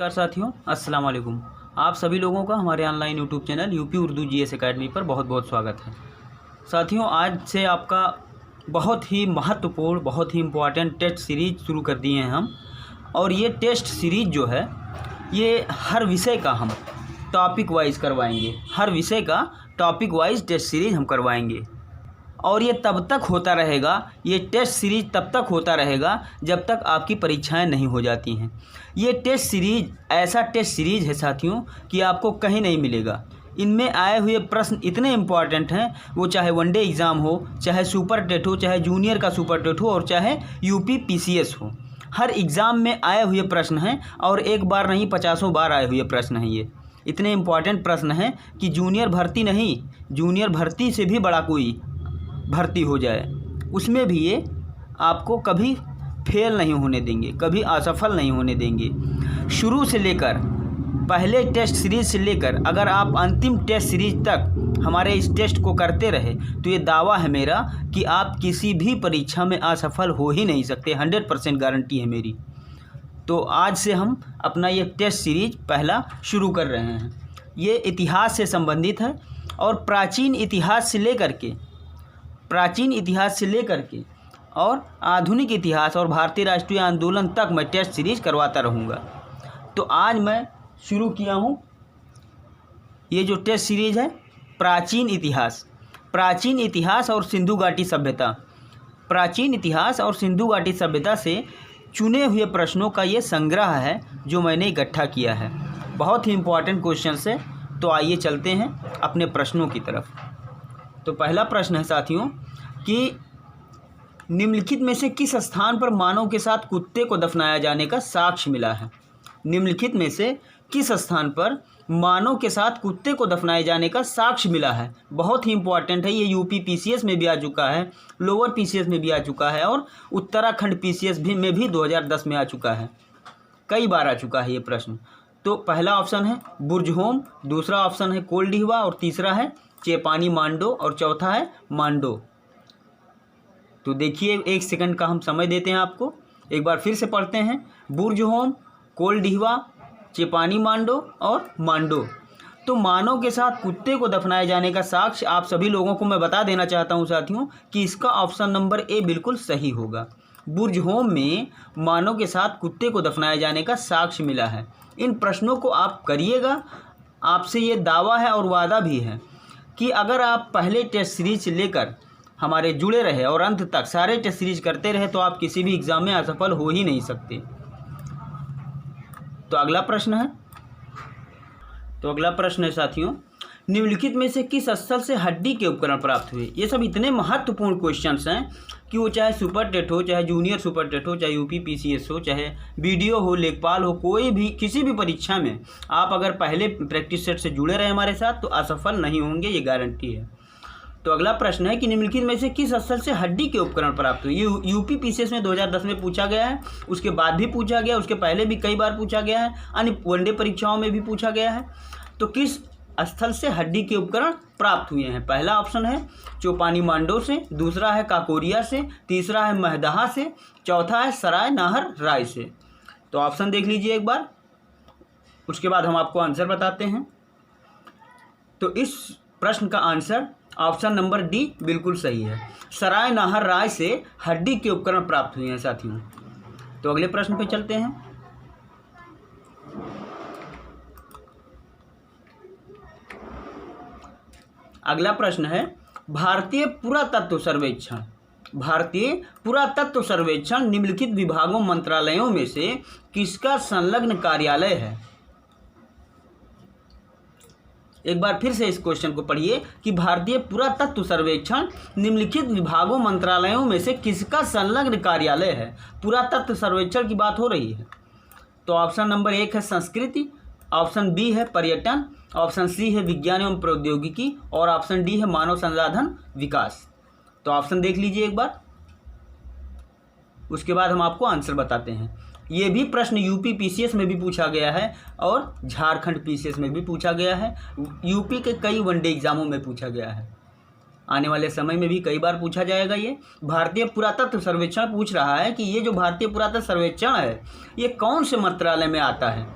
नमस्कार साथियों, अस्सलाम वालेकुम। आप सभी लोगों का हमारे online YouTube channel UP Urdu GS academy पर बहुत बहुत स्वागत है। साथियों, आज से आपका बहुत ही महत्वपूर्ण, बहुत ही इम्पोर्टेंट टेस्ट सीरीज शुरू कर दिए हैं हम। और ये टेस्ट सीरीज जो है, ये हर विषय का हम टॉपिक वाइज करवाएंगे। हर विषय का टॉपिक वाइज टेस्ट सीरीज हम करवाएंगे और ये तब तक होता रहेगा, ये टेस्ट सीरीज तब तक होता रहेगा जब तक आपकी परीक्षाएं नहीं हो जाती हैं। ये टेस्ट सीरीज ऐसा टेस्ट सीरीज है साथियों कि आपको कहीं नहीं मिलेगा। इनमें आए हुए प्रश्न इतने इम्पॉर्टेंट हैं, वो चाहे वनडे एग्ज़ाम हो, चाहे सुपर टेट हो, चाहे जूनियर का सुपर टेट हो और चाहे यूपी पीसीएस हो। हर एग्ज़ाम में आए हुए प्रश्न हैं और एक बार नहीं 50 बार आए हुए प्रश्न हैं। ये इतने इम्पॉर्टेंट प्रश्न हैं कि जूनियर भर्ती नहीं, जूनियर भर्ती से भी बड़ा कोई भर्ती हो जाए, उसमें भी ये आपको कभी फेल नहीं होने देंगे, कभी असफल नहीं होने देंगे। शुरू से लेकर पहले टेस्ट सीरीज से लेकर अगर आप अंतिम टेस्ट सीरीज तक हमारे इस टेस्ट को करते रहे तो ये दावा है मेरा कि आप किसी भी परीक्षा में असफल हो ही नहीं सकते। 100% गारंटी है मेरी। तो आज से हम अपना ये टेस्ट सीरीज पहला शुरू कर रहे हैं। ये इतिहास से संबंधित है और प्राचीन इतिहास से लेकर के और आधुनिक इतिहास और भारतीय राष्ट्रीय आंदोलन तक मैं टेस्ट सीरीज करवाता रहूँगा। तो आज मैं शुरू किया हूँ ये जो टेस्ट सीरीज है, प्राचीन इतिहास और सिंधु घाटी सभ्यता। प्राचीन इतिहास और सिंधु घाटी सभ्यता से चुने हुए प्रश्नों का ये संग्रह है जो मैंने इकट्ठा किया है। बहुत ही इम्पोर्टेंट क्वेश्चन है। तो आइए चलते हैं अपने प्रश्नों की तरफ। तो पहला प्रश्न है साथियों कि निम्नलिखित में से किस स्थान पर मानव के साथ कुत्ते को दफनाया जाने का साक्ष्य मिला है। निम्नलिखित में से किस स्थान पर मानव के साथ कुत्ते को दफनाए जाने का साक्ष्य मिला है। बहुत ही इंपॉर्टेंट है। ये यूपी पीसीएस में भी आ चुका है, लोअर पीसीएस में भी आ चुका है और उत्तराखंड पीसीएस में भी 2010 में आ चुका है। कई बार आ चुका है ये प्रश्न। तो पहला ऑप्शन है बुर्जहोम, दूसरा ऑप्शन है कोलडीहवा और तीसरा है चेपानी मांडो और चौथा है मांडो। तो देखिए, 1 सेकंड का हम समय देते हैं आपको। एक बार फिर से पढ़ते हैं, बुर्जहोम, कोलडीहवा, चेपानी मांडो और मांडो। तो मानव के साथ कुत्ते को दफनाए जाने का साक्ष्य आप सभी लोगों को मैं बता देना चाहता हूं साथियों कि इसका ऑप्शन नंबर ए बिल्कुल सही होगा। बुर्जहोम में मानव के साथ कुत्ते को दफनाए जाने का साक्ष्य मिला है। इन प्रश्नों को आप करिएगा। आपसे ये दावा है और वादा भी है कि अगर आप पहले टेस्ट सीरीज से लेकर हमारे जुड़े रहे और अंत तक सारे टेस्ट सीरीज करते रहे तो आप किसी भी एग्ज़ाम में असफल हो ही नहीं सकते। तो अगला प्रश्न है साथियों, निम्नलिखित में से किस स्थल से हड्डी के उपकरण प्राप्त हुए। ये सब इतने महत्वपूर्ण क्वेश्चंस हैं कि वो चाहे सुपर टेट हो, चाहे जूनियर सुपर टेट हो, चाहे यूपी पीसीएस हो, चाहे बीडीओ हो, लेखपाल हो, कोई भी किसी भी परीक्षा में आप अगर पहले प्रैक्टिस सेट से जुड़े रहे हमारे साथ तो असफल नहीं होंगे, ये गारंटी है। तो अगला प्रश्न है कि निम्नलिखित में से किस स्थल से हड्डी के उपकरण प्राप्त हुए। ये यूपी पीसीएस में 2010 में पूछा गया है, उसके बाद भी पूछा गया, उसके पहले भी कई बार पूछा गया है, अन्य वनडे परीक्षाओं में भी पूछा गया है। तो किस स्थल से हड्डी के उपकरण प्राप्त हुए हैं। पहला ऑप्शन है चौपानी मांडो से, दूसरा है काकोरिया से, तीसरा है महदहा से, चौथा है सराय नाहर राय से। तो ऑप्शन देख लीजिए एक बार, उसके बाद हम आपको आंसर बताते हैं। तो इस प्रश्न का आंसर ऑप्शन नंबर डी बिल्कुल सही है। सराय नाहर राय से हड्डी के उपकरण प्राप्त हुए हैं साथियों। तो अगले प्रश्न पे चलते हैं। अगला प्रश्न है भारतीय पुरातत्व सर्वेक्षण निम्नलिखित विभागों मंत्रालयों में से किसका संलग्न कार्यालय है। एक बार फिर से इस क्वेश्चन को पढ़िए कि भारतीय पुरातत्व सर्वेक्षण निम्नलिखित विभागों मंत्रालयों में से किसका संलग्न कार्यालय है। पुरातत्व सर्वेक्षण की बात हो रही है। तो ऑप्शन नंबर 1 है संस्कृति, ऑप्शन बी है पर्यटन, ऑप्शन सी है विज्ञान एवं प्रौद्योगिकी और ऑप्शन डी है मानव संसाधन विकास। तो ऑप्शन देख लीजिए एक बार, उसके बाद हम आपको आंसर बताते हैं। ये भी प्रश्न यूपी पीसीएस में भी पूछा गया है और झारखंड पीसीएस में भी पूछा गया है। यूपी के कई वनडे एग्जामों में पूछा गया है। आने वाले समय में भी कई बार पूछा जाएगा। ये भारतीय पुरातत्व सर्वेक्षण पूछ रहा है कि ये जो भारतीय पुरातत्व सर्वेक्षण है ये कौन से मंत्रालय में आता है।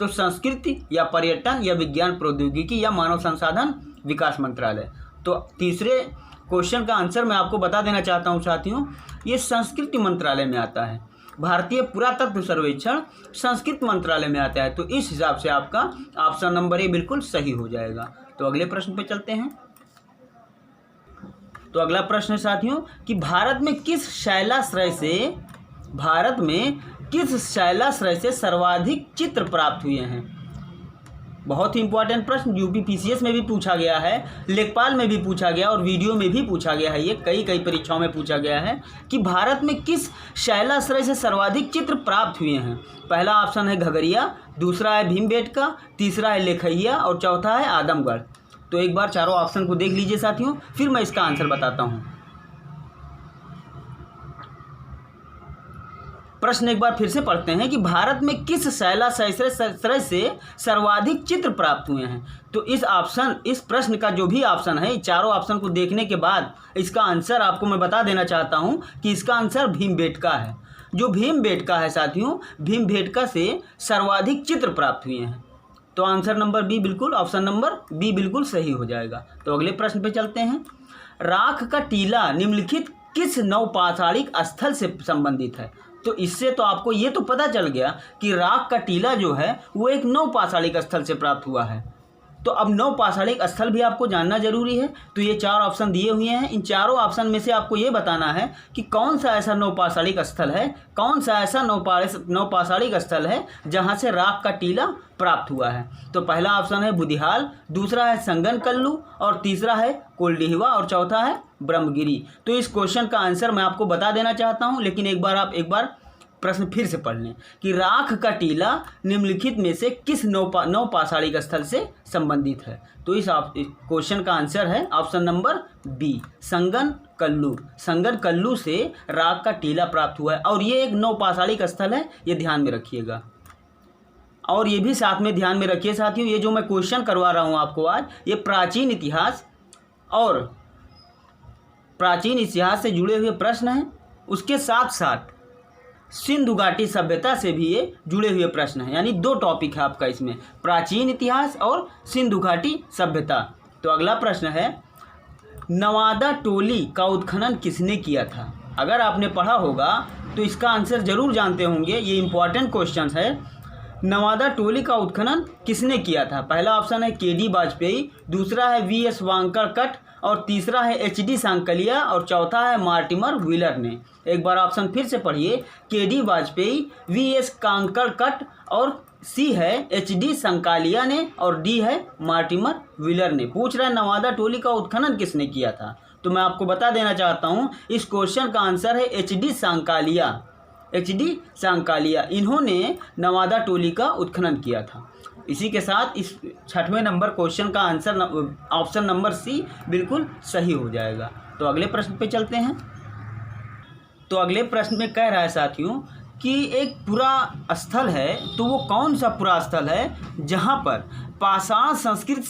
तो संस्कृति या पर्यटन या विज्ञान प्रौद्योगिकी या मानव संसाधन विकास मंत्रालय। तो तीसरे क्वेश्चन का आंसर मैं आपको बता देना चाहता हूँ साथियों, ये संस्कृति मंत्रालय में आता है। भारतीय पुरातत्व सर्वेक्षण संस्कृति मंत्रालय में आता है। तो इस हिसाब से आपका ऑप्शन नंबर ए बिल्कुल सही हो जाएगा। तो अगले प्रश्न पे चलते हैं। तो अगला प्रश्न है साथियों कि भारत में किस शैलाश्रय से सर्वाधिक चित्र प्राप्त हुए हैं। बहुत ही इंपॉर्टेंट प्रश्न, यूपी पीसीएस में भी पूछा गया है, लेखपाल में भी पूछा गया और वीडियो में भी पूछा गया है। ये कई परीक्षाओं में पूछा गया है कि भारत में किस शैलाश्रय से सर्वाधिक चित्र प्राप्त हुए हैं। पहला ऑप्शन है घगरिया, दूसरा है भीमबेटका, तीसरा है लेखैया और चौथा है आदमगढ़। तो एक बार चारों ऑप्शन को देख लीजिए साथियों, फिर मैं इसका आंसर बताता हूँ। प्रश्न एक बार फिर से पढ़ते हैं कि भारत में किस शैलाश्रय से सर्वाधिक चित्र प्राप्त हुए हैं। तो इस प्रश्न का जो भी ऑप्शन है, चारों ऑप्शन को देखने के बाद इसका आंसर आपको मैं बता देना चाहता हूं कि इसका आंसर भीमबेटका है। जो भीमबेटका है साथियों, भीमबेटका से सर्वाधिक चित्र प्राप्त हुए हैं। तो आंसर नंबर बी बिल्कुल, ऑप्शन नंबर बी बिल्कुल सही हो जाएगा। तो अगले प्रश्न पे चलते हैं। राख का टीला निम्नलिखित किस नवपाषाणिक स्थल से संबंधित है। तो इससे तो आपको ये तो पता चल गया कि राख का टीला जो है वो एक नवपाषाणिक स्थल से प्राप्त हुआ है। तो अब नवपाषाणिक स्थल भी आपको जानना जरूरी है। तो ये 4 ऑप्शन दिए हुए हैं, इन चारों ऑप्शन में से आपको ये बताना है कि कौन सा ऐसा नवपाषाणिक स्थल है, कौन सा ऐसा नवपाषाणिक स्थल है जहाँ से राख का टीला प्राप्त हुआ है। तो पहला ऑप्शन है बुधिहाल, दूसरा है संगनकल्लू और तीसरा है कोल्डिहिवा और चौथा है ब्रह्मगिरी। तो इस क्वेश्चन का आंसर मैं आपको बता देना चाहता हूँ, लेकिन एक बार प्रश्न फिर से पढ़ लें कि राख का टीला निम्नलिखित में से किस नवपाषाणिक स्थल से संबंधित है। तो इस क्वेश्चन का आंसर है ऑप्शन नंबर बी, संगनकल्लू। संगनकल्लू से राख का टीला प्राप्त हुआ है और ये एक नवपाषाणिक स्थल है, ये ध्यान में रखिएगा। और ये भी साथ में ध्यान में रखिए साथियों, ये जो मैं क्वेश्चन करवा रहा हूँ आपको आज, ये प्राचीन इतिहास से जुड़े हुए प्रश्न हैं। उसके साथ साथ सिंधु घाटी सभ्यता से भी ये जुड़े हुए प्रश्न हैं, यानी 2 टॉपिक है आपका इसमें, प्राचीन इतिहास और सिंधु घाटी सभ्यता। तो अगला प्रश्न है, नवादा टोली का उत्खनन किसने किया था। अगर आपने पढ़ा होगा तो इसका आंसर जरूर जानते होंगे, ये इंपॉर्टेंट क्वेश्चन है। नवादा टोली का उत्खनन किसने किया था। पहला ऑप्शन है केडी वाजपेयी, दूसरा है वीएस वांकड़कट और तीसरा है एचडी सांकलिया और चौथा है मार्टिमर व्हीलर ने। एक बार ऑप्शन फिर से पढ़िए, केडी वाजपेयी, वीएस कांकड़कट और सी है एचडी सांकलिया ने और डी है मार्टिमर व्हीलर ने। पूछ रहा है नवादा टोली का उत्खनन किसने किया था। तो मैं आपको बता देना चाहता हूँ इस क्वेश्चन का आंसर है एचडी सांकलिया। इन्होंने नवादा टोली का उत्खनन किया था। इसी के साथ इस 6वें नंबर क्वेश्चन का आंसर ऑप्शन नंबर सी बिल्कुल सही हो जाएगा। तो अगले प्रश्न पे चलते हैं। तो अगले प्रश्न में कह रहा है साथियों कि एक पुरा स्थल है, तो वो कौन सा पुरा स्थल है जहाँ पर पाषाण संस्कृति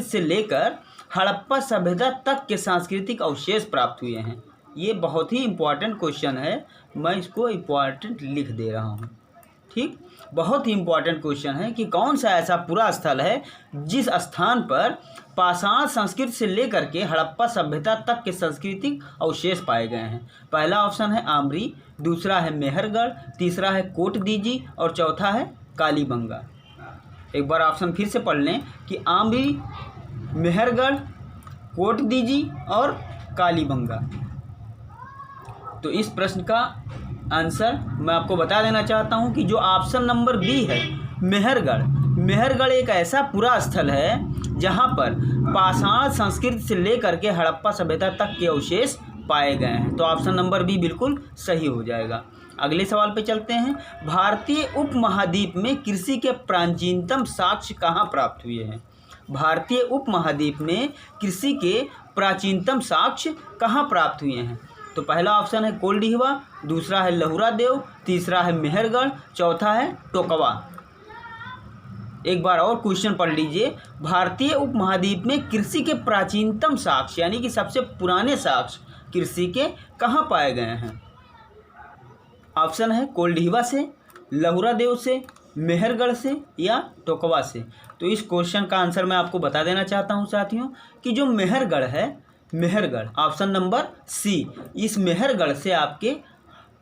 से लेकर हड़प्पा सभ्यता तक के सांस्कृतिक अवशेष प्राप्त हुए हैं। ये बहुत ही इम्पॉर्टेंट क्वेश्चन है, मैं इसको इम्पॉर्टेंट लिख दे रहा हूँ। ठीक, बहुत ही इम्पॉर्टेंट क्वेश्चन है कि कौन सा ऐसा पूरा स्थल है जिस स्थान पर पाषाण संस्कृति से लेकर के हड़प्पा सभ्यता तक के सांस्कृतिक अवशेष पाए गए हैं। पहला ऑप्शन है आमरी, दूसरा है मेहरगढ़, तीसरा है कोटदीजी और चौथा है कालीबंगा। एक बार ऑप्शन फिर से पढ़ लें कि आमरी, मेहरगढ़, कोटदीजी और कालीबंगा। तो इस प्रश्न का आंसर मैं आपको बता देना चाहता हूं कि जो ऑप्शन नंबर बी है मेहरगढ़ एक ऐसा पूरा स्थल है जहां पर पाषाण संस्कृति से लेकर के हड़प्पा सभ्यता तक के अवशेष पाए गए हैं। तो ऑप्शन नंबर बी बिल्कुल सही हो जाएगा। अगले सवाल पे चलते हैं। भारतीय उपमहाद्वीप में कृषि के प्राचीनतम साक्ष्य कहाँ प्राप्त हुए हैं। भारतीय उपमहाद्वीप में कृषि के प्राचीनतम साक्ष्य कहाँ प्राप्त हुए हैं। तो पहला ऑप्शन है कोल्डिहिवा, दूसरा है लहुरा देव, तीसरा है मेहरगढ़, चौथा है टोकवा। एक बार और क्वेश्चन पढ़ लीजिए। भारतीय उपमहाद्वीप में कृषि के प्राचीनतम साक्ष्य यानी कि सबसे पुराने साक्ष्य कृषि के कहाँ पाए गए हैं। ऑप्शन है कोल्डिहिवा से, लहुरा देव से, मेहरगढ़ से या टोकवा से। तो इस क्वेश्चन का आंसर मैं आपको बता देना चाहता हूं साथियों कि जो मेहरगढ़ है, मेहरगढ़ ऑप्शन नंबर सी, इस मेहरगढ़ से आपके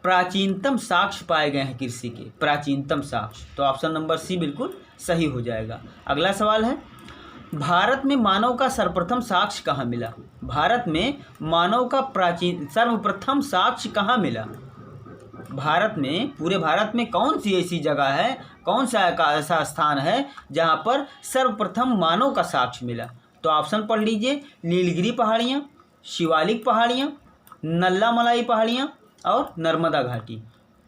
प्राचीनतम साक्ष्य पाए गए हैं कृषि के, प्राचीनतम साक्ष्य। तो ऑप्शन नंबर सी बिल्कुल सही हो जाएगा। अगला सवाल है, भारत में मानव का सर्वप्रथम साक्ष्य कहाँ मिला? भारत में मानव का सर्वप्रथम साक्ष्य कहाँ मिला? भारत में, पूरे भारत में कौन सी ऐसी जगह है, कौन सा ऐसा स्थान है जहाँ पर सर्वप्रथम मानव का साक्ष्य मिला? तो ऑप्शन पढ़ लीजिए, नीलगिरी पहाड़ियाँ, शिवालिक पहाड़ियाँ, नल्ला मलाई पहाड़ियाँ और नर्मदा घाटी।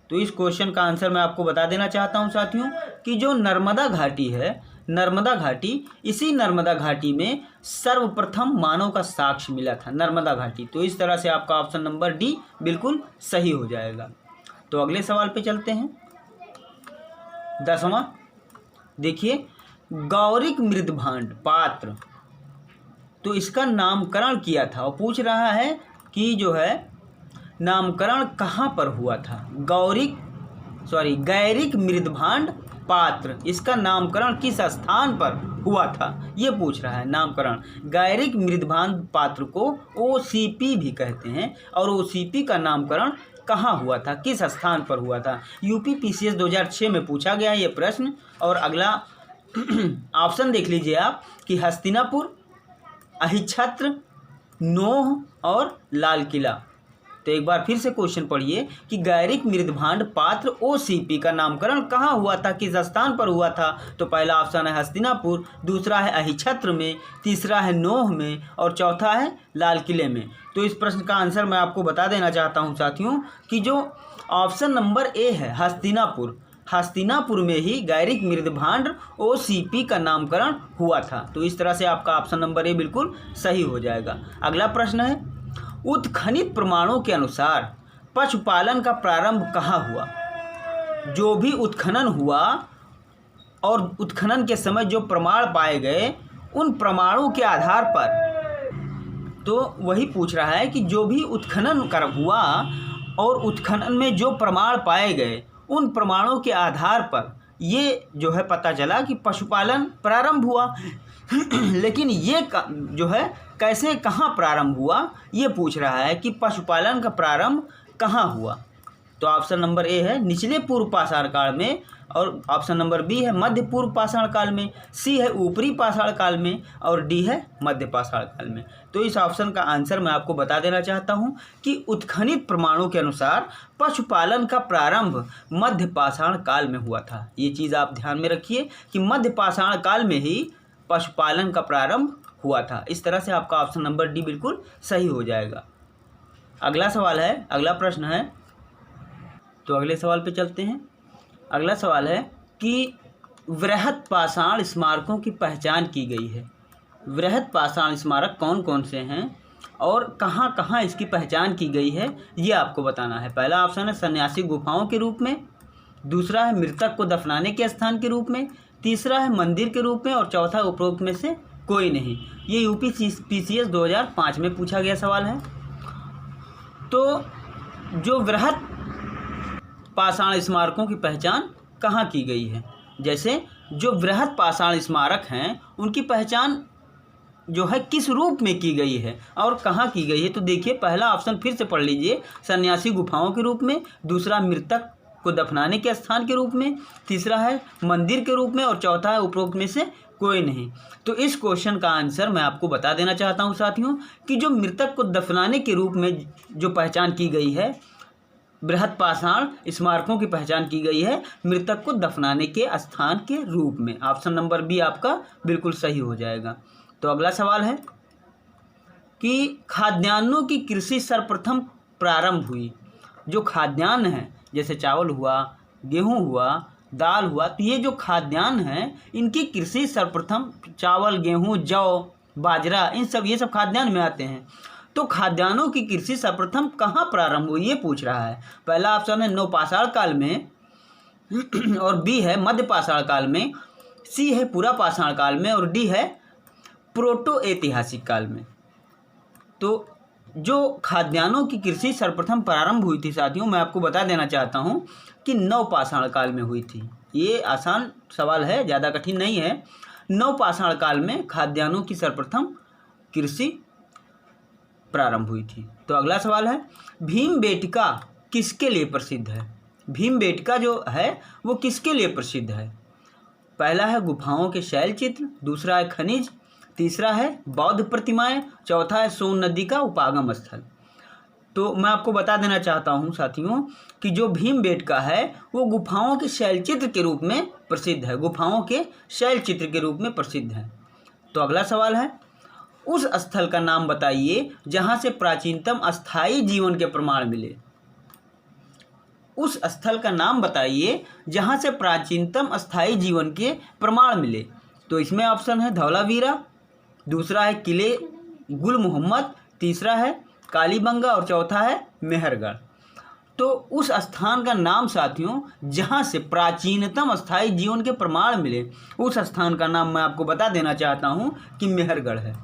तो इस क्वेश्चन का आंसर मैं आपको बता देना चाहता हूँ साथियों कि जो नर्मदा घाटी है, नर्मदा घाटी, इसी नर्मदा घाटी में सर्वप्रथम मानव का साक्ष्य मिला था, नर्मदा घाटी। तो इस तरह से आपका ऑप्शन नंबर डी बिल्कुल सही हो जाएगा। तो अगले सवाल पे चलते हैं। 10वां देखिए, गौरिक मृदभांड पात्र, तो इसका नामकरण किया था और पूछ रहा है कि जो है नामकरण कहाँ पर हुआ था? गैरिक मृदभांड पात्र, इसका नामकरण किस स्थान पर हुआ था ये पूछ रहा है। नामकरण गैरिक मृदभांड पात्र को OCP भी कहते हैं और OCP का नामकरण कहाँ हुआ था, किस स्थान पर हुआ था? यूपी PCS 2006 में पूछा गया ये प्रश्न। और अगला ऑप्शन देख लीजिए आप कि हस्तिनापुर, अहिच्छत्र, नोह और लाल किला। तो एक बार फिर से क्वेश्चन पढ़िए कि गैरिक मृदभांड पात्र OCP का नामकरण कहाँ हुआ था, किस स्थान पर हुआ था? तो पहला ऑप्शन है हस्तिनापुर, दूसरा है अहिच्छत्र में, तीसरा है नोह में और चौथा है लाल किले में। तो इस प्रश्न का आंसर मैं आपको बता देना चाहता हूँ साथियों कि जो ऑप्शन नंबर ए है हस्तिनापुर, हस्तिनापुर में ही गैरिक मृदभांड OCP का नामकरण हुआ था। तो इस तरह से आपका ऑप्शन नंबर ए बिल्कुल सही हो जाएगा। अगला प्रश्न है, उत्खनित प्रमाणों के अनुसार पशुपालन का प्रारंभ कहाँ हुआ? जो भी उत्खनन हुआ और उत्खनन के समय जो प्रमाण पाए गए, उन प्रमाणों के आधार पर, तो वही पूछ रहा है कि जो भी उत्खनन हुआ और उत्खनन में जो प्रमाण पाए गए, उन प्रमाणों के आधार पर ये जो है पता चला कि पशुपालन प्रारंभ हुआ। लेकिन ये जो है कैसे, कहाँ प्रारंभ हुआ ये पूछ रहा है कि पशुपालन का प्रारंभ कहाँ हुआ। तो ऑप्शन नंबर ए है निचले पूर्व पाषाण काल में, और ऑप्शन नंबर बी है मध्य पूर्व पाषाण काल में, सी है ऊपरी पाषाण काल में और डी है मध्य पाषाण काल में। तो इस ऑप्शन का आंसर मैं आपको बता देना चाहता हूं कि उत्खनित प्रमाणों के अनुसार पशुपालन का प्रारंभ मध्य पाषाण काल में हुआ था। ये चीज़ आप ध्यान में रखिए कि मध्य पाषाण काल में ही पशुपालन का प्रारंभ हुआ था। इस तरह से आपका ऑप्शन नंबर डी बिल्कुल सही हो जाएगा। अगला सवाल है, अगला प्रश्न है, तो अगले सवाल पे चलते हैं। अगला सवाल है कि वृहत पाषाण स्मारकों की पहचान की गई है। वृहत पाषाण स्मारक कौन कौन से हैं और कहाँ कहाँ इसकी पहचान की गई है ये आपको बताना है। पहला ऑप्शन है सन्यासी गुफाओं के रूप में, दूसरा है मृतक को दफनाने के स्थान के रूप में, तीसरा है मंदिर के रूप में और चौथा उपरोक्त में से कोई नहीं। ये यूपी PCS 2005 में पूछा गया सवाल है। तो जो वृहत पाषाण स्मारकों की पहचान कहाँ की गई है, जैसे जो वृहत पाषाण स्मारक हैं उनकी पहचान जो है किस रूप में की गई है और कहाँ की गई है। तो देखिए पहला ऑप्शन फिर से पढ़ लीजिए, सन्यासी गुफाओं के रूप में, दूसरा मृतक को दफनाने के स्थान के रूप में, तीसरा है मंदिर के रूप में और चौथा है उपरोक्त में से कोई नहीं। तो इस क्वेश्चन का आंसर मैं आपको बता देना चाहता हूं साथियों कि जो मृतक को दफनाने के रूप में जो पहचान की गई है, बृहत पाषाण स्मारकों की पहचान की गई है मृतक को दफनाने के स्थान के रूप में। ऑप्शन नंबर बी आपका बिल्कुल सही हो जाएगा। तो अगला सवाल है कि खाद्यान्नों की कृषि सर्वप्रथम प्रारंभ हुई। जो खाद्यान्न है जैसे चावल हुआ, गेहूं हुआ, दाल हुआ, तो ये जो खाद्यान्न हैं इनकी कृषि सर्वप्रथम, चावल, गेहूं, जौ, बाजरा, ये सब खाद्यान्न में आते हैं। तो खाद्यान्नों की कृषि सर्वप्रथम कहाँ प्रारंभ हुई ये पूछ रहा है। पहला ऑप्शन है नवपाषाण काल में और बी है मध्य पाषाण काल में, सी है पूरा पाषाण काल में और डी है प्रोटो ऐतिहासिक काल में। तो जो खाद्यान्नों की कृषि सर्वप्रथम प्रारंभ हुई थी साथियों, मैं आपको बता देना चाहता हूँ कि नवपाषाण काल में हुई थी। ये आसान सवाल है, ज़्यादा कठिन नहीं है। नवपाषाण काल में खाद्यान्नों की सर्वप्रथम कृषि प्रारंभ हुई थी। तो अगला सवाल है, भीमबेटका किसके लिए प्रसिद्ध है? भीमबेटका जो है वो किसके लिए प्रसिद्ध है? पहला है गुफाओं के शैल चित्र, दूसरा है खनिज, तीसरा है बौद्ध प्रतिमाएं, चौथा है सोन नदी का उपागम स्थल। तो मैं आपको बता देना चाहता हूं साथियों कि जो भीमबेटका है वो गुफाओं के शैल चित्र के रूप में प्रसिद्ध है, गुफाओं के शैल चित्र के रूप में प्रसिद्ध है। तो अगला सवाल है, उस स्थल का नाम बताइए जहां से प्राचीनतम अस्थायी जीवन के प्रमाण मिले। उस स्थल का नाम बताइए जहां से प्राचीनतम अस्थायी जीवन के प्रमाण मिले। तो इसमें ऑप्शन है धौलावीरा, दूसरा है किले गुल मोहम्मद, तीसरा है कालीबंगा और चौथा है मेहरगढ़। तो उस स्थान का नाम साथियों जहां से प्राचीनतम अस्थायी जीवन के प्रमाण मिले, उस स्थान का नाम मैं आपको बता देना चाहता हूं कि मेहरगढ़ है।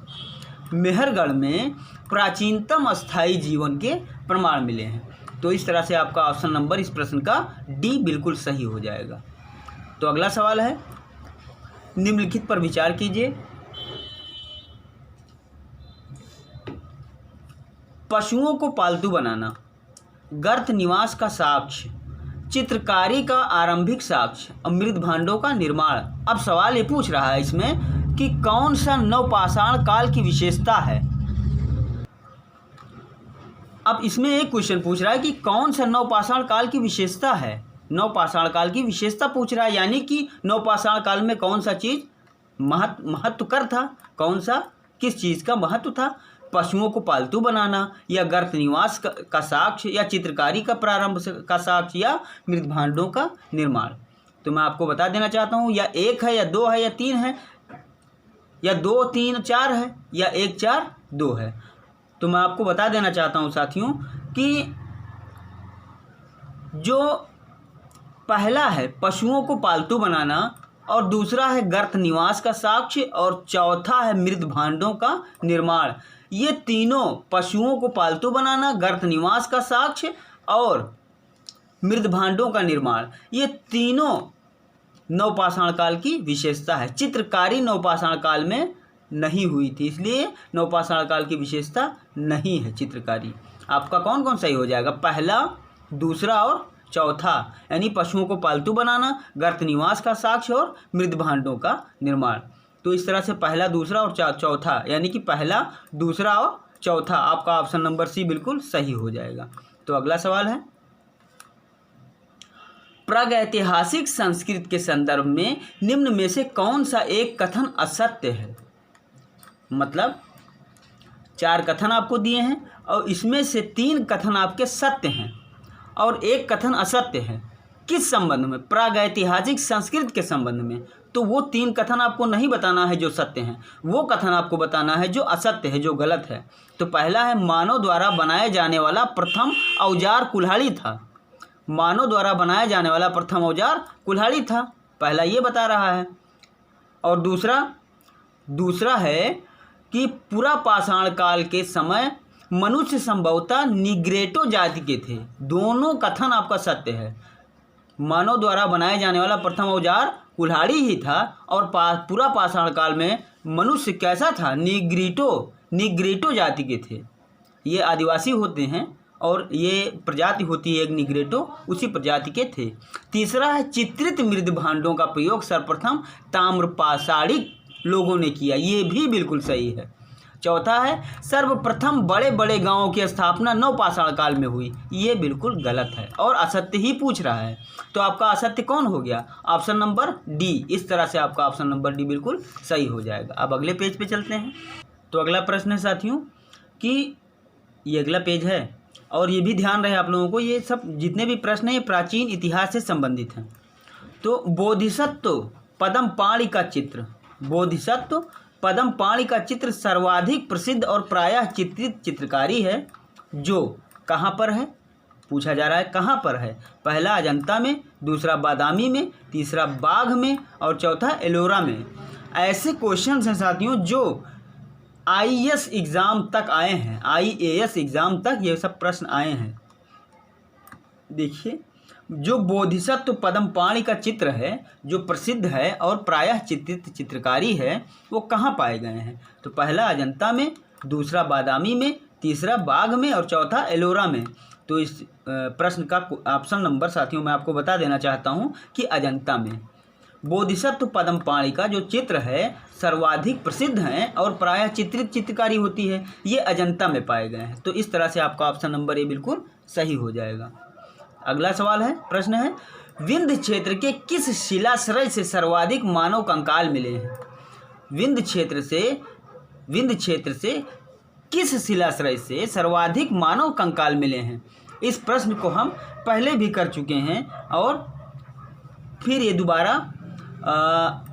मेहरगढ़ में प्राचीनतम अस्थायी जीवन के प्रमाण मिले हैं। तो इस तरह से आपका ऑप्शन नंबर इस प्रश्न का डी बिल्कुल सही हो जाएगा। तो अगला सवाल है, निम्नलिखित पर विचार कीजिए। पशुओं को पालतू बनाना, गर्त निवास का साक्ष्य, चित्रकारी का आरंभिक साक्ष्य और मृद भांडों का निर्माण। अब सवाल ये पूछ रहा है इसमें कि कौन सा नवपाषाण काल की विशेषता है। अब इसमें एक क्वेश्चन पूछ रहा है कि कौन सा नवपाषाण काल की विशेषता है। नवपाषाण काल की विशेषता पूछ रहा है, यानी कि नवपाषाण काल में कौन सा चीज़ महत्वकर था, कौन सा किस चीज़ का महत्व था। पशुओं को पालतू बनाना, या गर्त निवास का साक्ष्य, या चित्रकारी का प्रारंभ का साक्ष्य, या मृद भांडों का निर्माण। तो मैं आपको बता देना चाहता हूँ, या 1 है, या 2 है, या 3 है, या 2, 3, 4 है, या 1, 4, 2 है। तो मैं आपको बता देना चाहता हूँ साथियों कि जो पहला है पशुओं को पालतू बनाना, और दूसरा है गर्त निवास का साक्ष्य, और चौथा है मृद भांडों का निर्माण। ये तीनों, पशुओं को पालतू बनाना, गर्त निवास का साक्ष्य और मृद भांडों का निर्माण, ये तीनों नवपाषाण काल की विशेषता है। चित्रकारी नवपाषाण काल में नहीं हुई थी, इसलिए नवपाषाण काल की विशेषता नहीं है चित्रकारी। आपका कौन कौन सही हो जाएगा? पहला, दूसरा और चौथा, यानी पशुओं को पालतू बनाना, गर्त निवास का साक्ष्य और मृद भांडों का निर्माण। तो इस तरह से पहला, दूसरा और चौथा, यानी कि पहला, दूसरा और चौथा, आपका ऑप्शन नंबर सी बिल्कुल सही हो जाएगा। तो अगला सवाल है, प्रागैतिहासिक संस्कृत के संदर्भ में निम्न में से कौन सा एक कथन असत्य है? मतलब 4 कथन आपको दिए हैं और इसमें से 3 कथन आपके सत्य हैं और 1 कथन असत्य है। किस संबंध में? प्रागैतिहासिक संस्कृत के संबंध में। तो वो 3 कथन आपको नहीं बताना है जो सत्य हैं, वो कथन आपको बताना है जो असत्य है, जो गलत है। तो पहला है, मानव द्वारा बनाया जाने वाला प्रथम औजार कुल्हाड़ी था। मानव द्वारा बनाया जाने वाला प्रथम औजार कुल्हाड़ी था, पहला ये बता रहा है। और दूसरा है कि पुरापाषाण काल के समय मनुष्य संभवतः निग्रेटो जाति के थे। दोनों कथन आपका सत्य है। मानव द्वारा बनाए जाने वाला प्रथम औजार कुल्हाड़ी ही था और पुरापाषाण काल में मनुष्य कैसा था? निग्रेटो जाति के थे। ये आदिवासी होते हैं और ये प्रजाति होती है एक निग्रेटो, उसी प्रजाति के थे। तीसरा है, चित्रित मृद भांडों का प्रयोग सर्वप्रथम ताम्रपाषाणिक लोगों ने किया, ये भी बिल्कुल सही है। चौथा है, सर्वप्रथम बड़े बड़े गांवों की स्थापना नवपाषाण काल में हुई, ये बिल्कुल गलत है और असत्य ही पूछ रहा है। तो आपका असत्य कौन हो गया? Option number D. इस तरह से आपका ऑप्शन नंबर डी बिल्कुल सही हो जाएगा। अब अगले पेज पे चलते हैं। तो अगला प्रश्न है साथियों कि ये अगला पेज है और ये भी ध्यान रहे आप लोगों को, ये सब जितने भी प्रश्न हैं ये प्राचीन इतिहास से संबंधित हैं। तो बोधिसत्व पद्मपाणि का चित्र, बोधिसत्व पद्मपाणि का चित्र सर्वाधिक प्रसिद्ध और प्रायः चित्रित चित्रकारी है जो कहाँ पर है? पूछा जा रहा है कहाँ पर है। पहला अजंता में, दूसरा बादामी में, तीसरा बाघ में और चौथा एलोरा में। ऐसे क्वेश्चंस हैं साथियों जो IAS एग्ज़ाम तक आए हैं, IAS एग्ज़ाम तक ये सब प्रश्न आए हैं। देखिए, जो बोधिसत्व पद्मपाणि का चित्र है, जो प्रसिद्ध है और प्रायः चित्रित चित्रकारी है, वो कहाँ पाए गए हैं? तो पहला अजंता में, दूसरा बादामी में, तीसरा बाघ में और चौथा एलोरा में। तो इस प्रश्न का ऑप्शन नंबर साथियों मैं आपको बता देना चाहता हूँ कि अजंता में। बोधिसत्व पद्मपाणि का जो चित्र है सर्वाधिक प्रसिद्ध हैं और प्रायः चित्रित चित्रकारी होती है, ये अजंता में पाए गए हैं। तो इस तरह से आपका ऑप्शन नंबर ए बिल्कुल सही हो जाएगा। अगला सवाल है, प्रश्न है, विंध्य क्षेत्र के किस शिलाश्रय से सर्वाधिक मानव कंकाल मिले हैं? विंध्य क्षेत्र से किस शिलाश्रय से सर्वाधिक मानव कंकाल मिले हैं? इस प्रश्न को हम पहले भी कर चुके हैं और फिर ये दोबारा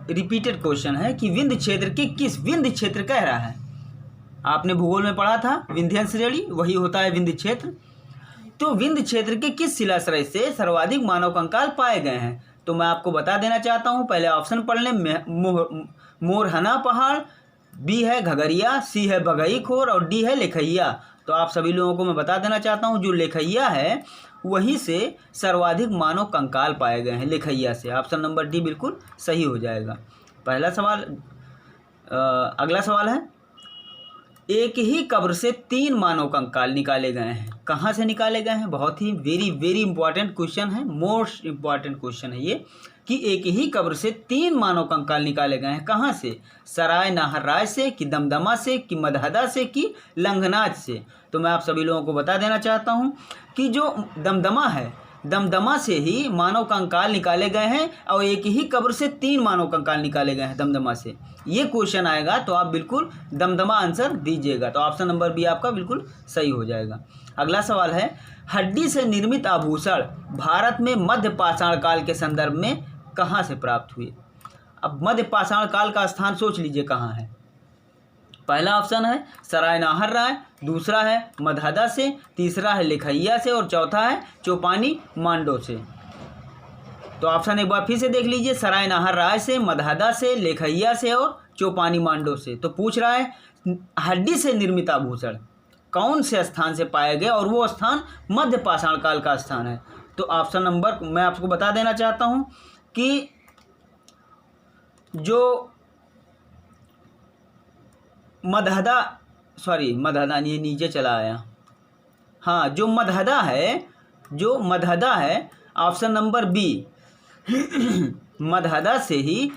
रिपीटेड क्वेश्चन है कि विंध्य क्षेत्र के किस, विंध्य क्षेत्र कह रहा है, आपने भूगोल में पढ़ा था विंध्य श्रेणी, वही होता है विंध्य क्षेत्र। तो विंध्य क्षेत्र के किस शिलाश्रय से सर्वाधिक मानव कंकाल पाए गए हैं? तो मैं आपको बता देना चाहता हूँ, पहले ऑप्शन पढ़ लें। मोरहना पहाड़, बी है घगरिया, सी है बगईखोर और डी है लेखैया। तो आप सभी लोगों को मैं बता देना चाहता हूँ, जो लेखैया है वहीं से सर्वाधिक मानव कंकाल पाए गए हैं, लेखैया से। ऑप्शन नंबर डी बिल्कुल सही हो जाएगा। पहला सवाल। अगला सवाल है, एक ही कब्र से 3 मानव कंकाल निकाले गए हैं, कहाँ से निकाले गए हैं? बहुत ही वेरी इंपॉर्टेंट क्वेश्चन है, मोस्ट इम्पॉर्टेंट क्वेश्चन है ये, कि एक ही कब्र से 3 मानव कंकाल निकाले गए हैं, कहाँ से? सराय नाहरराय से, कि दमदमा से, कि मदहदा से, कि लंघनाज से। तो मैं आप सभी लोगों को बता देना चाहता हूँ कि जो दमदमा है, दमदमा से ही मानव कंकाल निकाले गए हैं और एक ही कब्र से 3 मानव कंकाल निकाले गए हैं दमदमा से। ये क्वेश्चन आएगा तो आप बिल्कुल दमदमा आंसर दीजिएगा। तो ऑप्शन नंबर बी आपका बिल्कुल सही हो जाएगा। अगला सवाल है, हड्डी से निर्मित आभूषण भारत में मध्य पाषाण काल के संदर्भ में कहाँ से प्राप्त हुए? अब मध्य पाषाण काल का स्थान सोच लीजिए कहाँ है। पहला ऑप्शन है सराय नाहरराय, दूसरा है मदहदा से, तीसरा है लेखैया से और चौथा है चौपानी मांडो से। तो ऑप्शन एक बार फिर से देख लीजिए, सराय नाहरराय से, मदहदा से, लेखैया से और चौपानी मांडो से। तो पूछ रहा है हड्डी से निर्मित आभूषण कौन से स्थान से पाए गए और वो स्थान मध्य पाषाण काल का स्थान है। तो ऑप्शन नंबर मैं आपको बता देना चाहता हूँ कि जो मदहदा ये नीचे चला आया, हाँ, जो मदहदा है ऑप्शन नंबर बी मदहदा से ही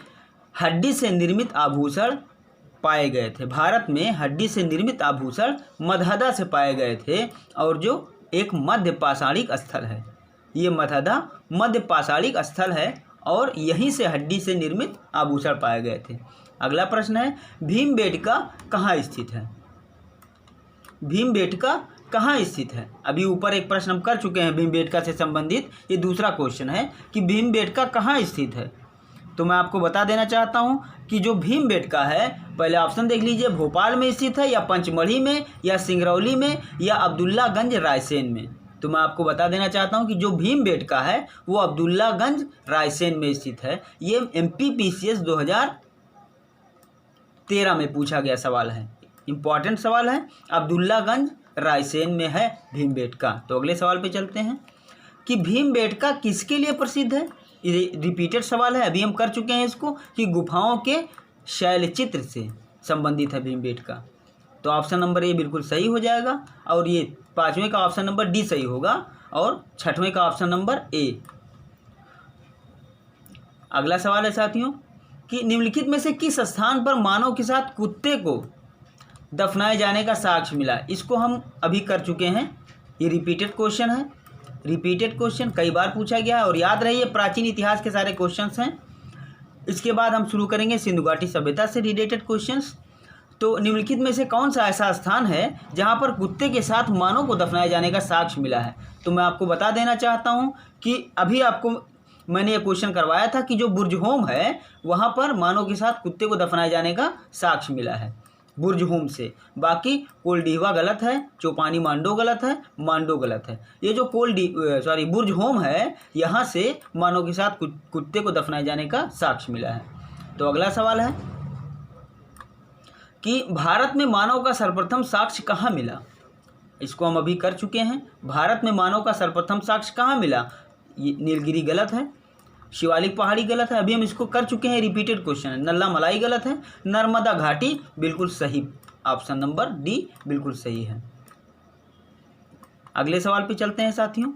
हड्डी से निर्मित आभूषण पाए गए थे। भारत में हड्डी से निर्मित आभूषण मदहदा से पाए गए थे और जो एक मध्य पाषाणिक स्थल है, ये मदहदा मध्य पाषाणिक स्थल है और यहीं से हड्डी से निर्मित आभूषण पाए गए थे। अगला प्रश्न है, भीमबेटका कहाँ स्थित है? भीमबेटका कहाँ स्थित है? अभी ऊपर एक प्रश्न हम कर चुके हैं भीमबेटका से संबंधित, ये दूसरा क्वेश्चन है कि भीमबेटका कहाँ स्थित है। तो मैं आपको बता देना चाहता हूँ कि जो भीमबेटका है, पहले ऑप्शन देख लीजिए, भोपाल में स्थित है या पंचमढ़ी में या सिंगरौली में या अब्दुल्लागंज रायसेन में। तो मैं आपको बता देना चाहता हूँ कि जो भीमबेटका है वो अब्दुल्लागंज रायसेन में स्थित है। ये MPPCS 2013 में पूछा गया सवाल है, इम्पॉर्टेंट सवाल है। अब्दुल्लागंज रायसेन में है भीमबेटका। तो अगले सवाल पे चलते हैं कि भीमबेटका किसके लिए प्रसिद्ध है? ये रिपीटेड सवाल है, अभी हम कर चुके हैं इसको, कि गुफाओं के शैलचित्र से संबंधित है भीमबेटका। तो ऑप्शन नंबर ए बिल्कुल सही हो जाएगा और ये 5वें का ऑप्शन नंबर डी सही होगा और 6वें का ऑप्शन नंबर ए। अगला सवाल है साथियों कि निम्नलिखित में से किस स्थान पर मानव के साथ कुत्ते को दफनाए जाने का साक्ष्य मिला? इसको हम अभी कर चुके हैं, ये रिपीटेड क्वेश्चन है, रिपीटेड क्वेश्चन कई बार पूछा गया है और याद रहिए प्राचीन इतिहास के सारे क्वेश्चंस हैं। इसके बाद हम शुरू करेंगे सिंधु घाटी सभ्यता से रिलेटेड क्वेश्चंस। तो निम्नलिखित में से कौन सा ऐसा स्थान है जहां पर कुत्ते के साथ मानव को दफनाए जाने का साक्ष्य मिला है? तो मैं आपको बता देना चाहता हूं कि अभी आपको मैंने ये क्वेश्चन करवाया था कि जो बुर्जहोम है वहां पर मानव के साथ कुत्ते को दफनाए जाने का साक्ष्य मिला है बुर्जहोम से। बाकी कोलडीहवा गलत है, चौपानी मांडो गलत है, मांडो गलत है। ये जो बुर्जहोम है यहाँ से मानव के साथ कुत्ते को दफनाए जाने का साक्ष्य मिला है। तो अगला सवाल है कि भारत में मानव का सर्वप्रथम साक्ष्य कहाँ मिला। इसको हम अभी कर चुके हैं। भारत में मानव का सर्वप्रथम साक्ष्य कहाँ मिला, ये नीलगिरी गलत है, शिवालिक पहाड़ी गलत है, अभी हम इसको कर चुके हैं, रिपीटेड क्वेश्चन है। नल्ला मलाई गलत है, नर्मदा घाटी बिल्कुल सही, ऑप्शन नंबर डी बिल्कुल सही है। अगले सवाल पे चलते हैं साथियों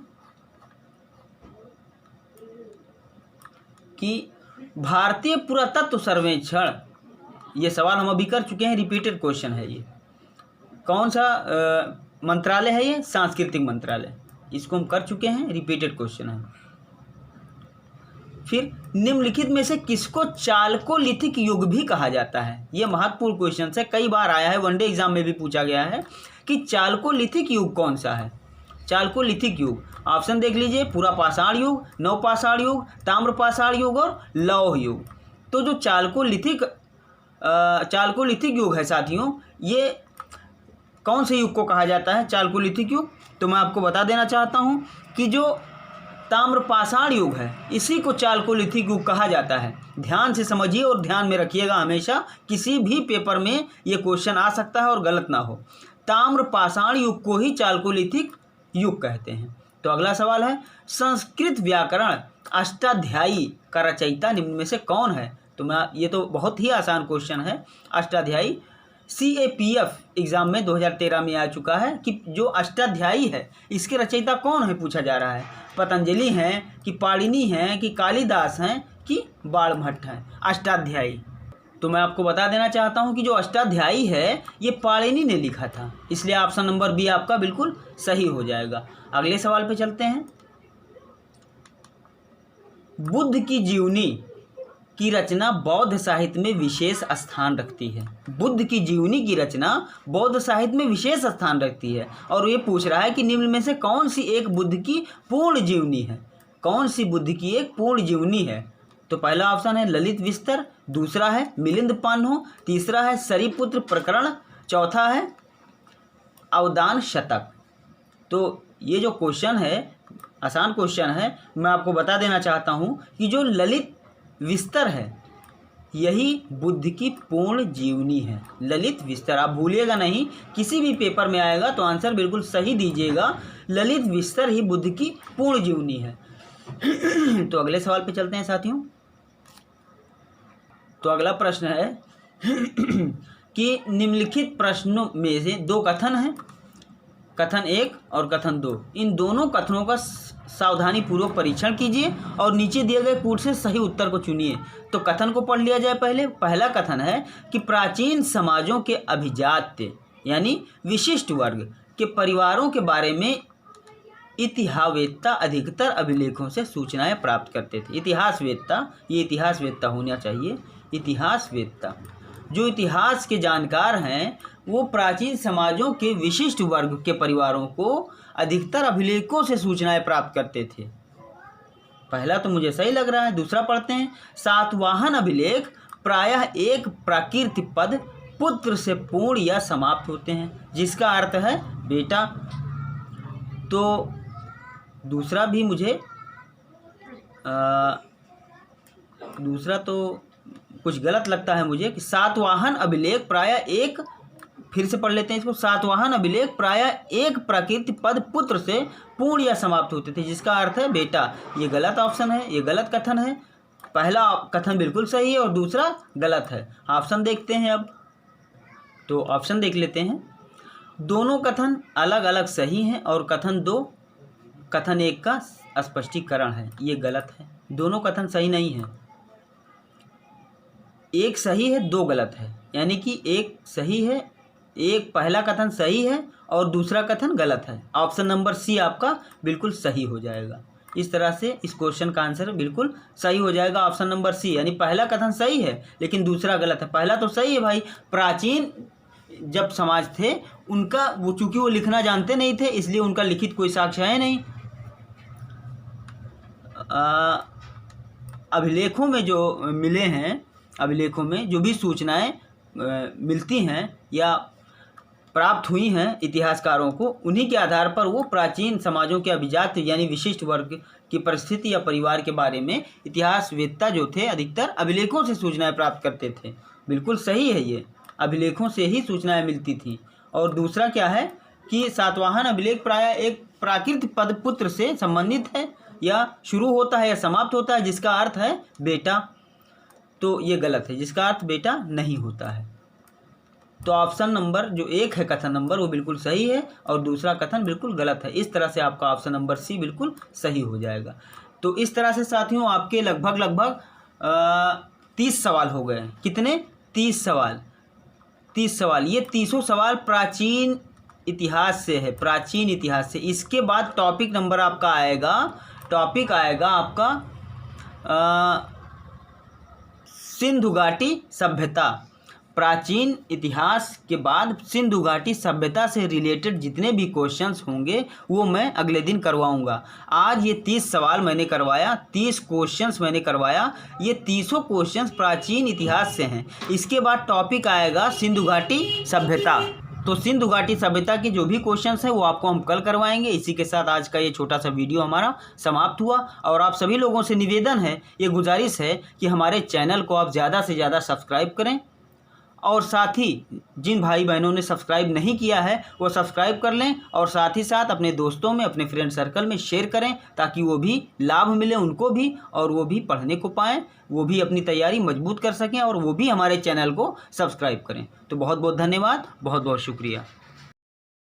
कि भारतीय पुरातत्व सर्वेक्षण, ये सवाल हम अभी कर चुके हैं, रिपीटेड क्वेश्चन है। ये कौन सा मंत्रालय है, ये सांस्कृतिक मंत्रालय, इसको हम कर चुके हैं, रिपीटेड क्वेश्चन है। फिर निम्नलिखित में से किसको चालकोलिथिक युग भी कहा जाता है, ये महत्वपूर्ण क्वेश्चन है, कई बार आया है, वनडे एग्जाम में भी पूछा गया है कि चालकोलिथिक युग कौन सा है। चालकोलिथिक युग, ऑप्शन देख लीजिए, पूरा पाषाण युग, नवपाषाण युग, ताम्रपाषाण युग और लौह युग। तो जो चालकोलिथिक युग है साथियों, ये कौन से युग को कहा जाता है चालकोलिथिक युग, तो मैं आपको बता देना चाहता हूँ कि जो ताम्रपाषाण युग है इसी को चालकोलिथिक युग कहा जाता है। ध्यान से समझिए और ध्यान में रखिएगा, हमेशा किसी भी पेपर में ये क्वेश्चन आ सकता है और गलत ना हो। ताम्रपाषाण युग को ही चालकोलिथिक युग कहते हैं। तो अगला सवाल है, संस्कृत व्याकरण अष्टाध्यायी का रचयिता निम्न में से कौन है। तो ये तो बहुत ही आसान क्वेश्चन है। अष्टाध्यायी CAPF एग्जाम में 2013 में आ चुका है कि जो अष्टाध्यायी है इसके रचयिता कौन है पूछा जा रहा है। पतंजलि हैं कि पाणिनि हैं कि कालिदास हैं कि बाणभट्ट हैं अष्टाध्यायी। तो मैं आपको बता देना चाहता हूं कि जो अष्टाध्यायी है ये पाणिनि ने लिखा था, इसलिए ऑप्शन नंबर बी आपका बिल्कुल सही हो जाएगा। अगले सवाल पे चलते हैं। बुद्ध की जीवनी की रचना बौद्ध साहित्य में विशेष स्थान रखती है। बुद्ध की जीवनी की रचना बौद्ध साहित्य में विशेष स्थान रखती है और ये पूछ रहा है कि निम्न में से कौन सी एक बुद्ध की पूर्ण जीवनी है। कौन सी बुद्ध की एक पूर्ण जीवनी है। तो पहला ऑप्शन है ललित विस्तर, दूसरा है मिलिंद पान्हो, तीसरा है सरिपुत्र प्रकरण, चौथा है अवदान शतक। तो ये जो क्वेश्चन है आसान क्वेश्चन है, मैं आपको बता देना चाहता हूँ कि जो ललित विस्तर है यही बुद्ध की पूर्ण जीवनी है। ललित विस्तर आप भूलिएगा नहीं, किसी भी पेपर में आएगा तो आंसर बिल्कुल सही दीजिएगा। ललित विस्तर ही बुद्ध की पूर्ण जीवनी है। तो अगले सवाल पे चलते हैं साथियों। तो अगला प्रश्न है कि निम्नलिखित प्रश्नों में से दो कथन हैं, कथन 1 और कथन 2, इन दोनों कथनों का सावधानी पूर्वक परीक्षण कीजिए और नीचे दिए गए कूट से सही उत्तर को चुनिए। तो कथन को पढ़ लिया जाए पहले। पहला कथन है कि प्राचीन समाजों के अभिजात्य यानी विशिष्ट वर्ग के परिवारों के बारे में इतिहासवेत्ता अधिकतर अभिलेखों से सूचनाएं प्राप्त करते थे। इतिहासवेत्ता, ये इतिहासवेत्ता होना चाहिए। इतिहासवेत्ता जो इतिहास के जानकार हैं वो प्राचीन समाजों के विशिष्ट वर्ग के परिवारों को अधिकतर अभिलेखों से सूचनाएं प्राप्त करते थे। पहला तो मुझे सही लग रहा है। दूसरा पढ़ते हैं। सातवाहन अभिलेख प्रायः एक प्राकृत पद पुत्र से पूर्ण या समाप्त होते हैं, जिसका अर्थ है बेटा। तो दूसरा भी मुझे दूसरा तो कुछ गलत लगता है मुझे कि सातवाहन अभिलेख प्रायः एक, फिर से पढ़ लेते हैं इसको। सातवाहन अभिलेख प्रायः एक प्राकृत पद पुत्र से पूर्ण या समाप्त होते थे, जिसका अर्थ है बेटा। ये गलत ऑप्शन है, ये गलत कथन है। पहला कथन बिल्कुल सही है और दूसरा गलत है। ऑप्शन देखते हैं अब। तो ऑप्शन देख लेते हैं। दोनों कथन अलग अलग सही हैं और कथन 2 कथन 1 का स्पष्टीकरण है, ये गलत है। दोनों कथन सही नहीं है, एक सही है 2 गलत है, यानी कि एक सही है, एक पहला कथन सही है और दूसरा कथन गलत है। ऑप्शन नंबर सी आपका बिल्कुल सही हो जाएगा। इस तरह से इस क्वेश्चन का आंसर बिल्कुल सही हो जाएगा, ऑप्शन नंबर सी, यानी पहला कथन सही है लेकिन दूसरा गलत है। पहला तो सही है भाई, प्राचीन जब समाज थे उनका वो चूँकि वो लिखना जानते नहीं थे इसलिए उनका लिखित कोई साक्ष्य है नहीं। अभिलेखों में जो मिले हैं, अभिलेखों में जो भी सूचनाएं मिलती हैं या प्राप्त हुई हैं इतिहासकारों को, उन्हीं के आधार पर वो प्राचीन समाजों के अभिजात यानी विशिष्ट वर्ग की परिस्थिति या परिवार के बारे में इतिहासवेत्ता जो थे अधिकतर अभिलेखों से सूचनाएं प्राप्त करते थे। बिल्कुल सही है ये। अभिलेखों से ही सूचनाएं मिलती थी। और दूसरा क्या है कि सातवाहन अभिलेख प्रायः एक प्राकृत पद पुत्र से संबंधित है, या शुरू होता है या समाप्त होता है, जिसका अर्थ है बेटा। तो ये गलत है, जिसका अर्थ बेटा नहीं होता है। तो ऑप्शन नंबर जो 1 है कथन नंबर, वो बिल्कुल सही है और दूसरा कथन बिल्कुल गलत है। इस तरह से आपका ऑप्शन नंबर सी बिल्कुल सही हो जाएगा। तो इस तरह से साथियों आपके लगभग 30 सवाल हो गए। कितने? 30 सवाल। 30 सवाल। ये 30 सवाल प्राचीन इतिहास से है, प्राचीन इतिहास से। इसके बाद टॉपिक नंबर आपका आएगा, टॉपिक आएगा आपका सिंधु घाटी सभ्यता। प्राचीन इतिहास के बाद सिंधु घाटी सभ्यता से रिलेटेड जितने भी क्वेश्चंस होंगे वो मैं अगले दिन करवाऊंगा। आज ये 30 सवाल मैंने करवाया, 30 क्वेश्चंस मैंने करवाया। ये 30 क्वेश्चंस प्राचीन इतिहास से हैं। इसके बाद टॉपिक आएगा सिंधु घाटी सभ्यता। तो सिंधु घाटी सभ्यता के जो भी क्वेश्चंस हैं वो आपको हम कल करवाएंगे। इसी के साथ आज का ये छोटा सा वीडियो हमारा समाप्त हुआ। और आप सभी लोगों से निवेदन है, ये गुजारिश है कि हमारे चैनल को आप ज़्यादा से ज़्यादा सब्सक्राइब करें, और साथ ही जिन भाई बहनों ने सब्सक्राइब नहीं किया है वो सब्सक्राइब कर लें, और साथ ही साथ अपने दोस्तों में, अपने फ्रेंड सर्कल में शेयर करें, ताकि वो भी लाभ मिले उनको भी, और वो भी पढ़ने को पाएँ, वो भी अपनी तैयारी मजबूत कर सकें, और वो भी हमारे चैनल को सब्सक्राइब करें। तो बहुत बहुत धन्यवाद, बहुत बहुत शुक्रिया।